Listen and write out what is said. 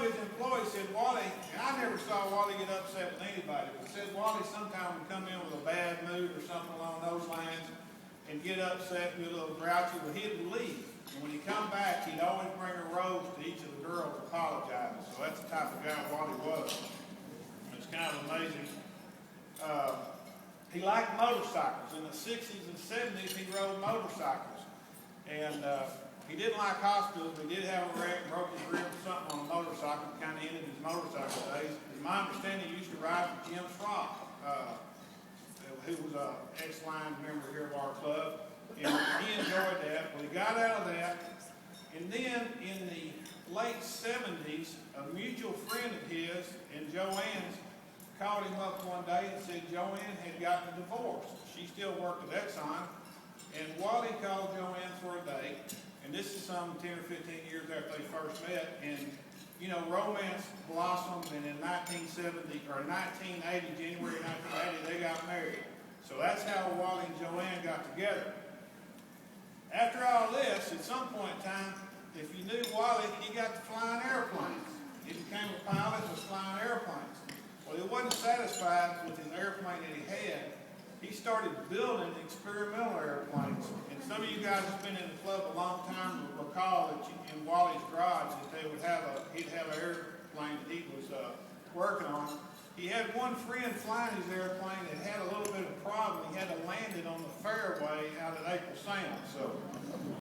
of his employees said Wally, and I never saw Wally get upset with anybody, but said Wally sometimes would come in with a bad mood or something along those lines and get upset and be a little grouchy, but he'd leave. And when he come back, he'd always bring a rose to each of the girls apologizing. So that's the type of guy Wally was. It's kind of amazing. He liked motorcycles. In the 60s and 70s, he rode motorcycles. And he didn't like hospitals, but he did have a wreck, broke his rib or something on a motorcycle, kind of ended his motorcycle days. In my understanding, he used to ride for Jim Schrock, who was an ex-line member here of our club. And he enjoyed that. Well, he got out of that. And then in the late 70s, a mutual friend of his and Joanne's called him up one day and said Joanne had gotten a divorce. She still worked at Exxon. And Wally called Joanne for a date. And this is some 10 or 15 years after they first met. And, you know, romance blossomed. And in 1970, or 1980, January 1980, they got married. So that's how Wally and Joanne got together. After all this, at some point in time, if you knew Wally, he got to flying airplanes. He became a pilot and was flying airplanes. Well, he wasn't satisfied with his airplane that he had. He started building experimental airplanes. And some of you guys who've been in the club a long time will recall that in Wally's garage that they would have he'd have an airplane that he was working on. He had one friend flying his airplane that had a little bit of a problem. He had to land it on the fairway out at April Sound. So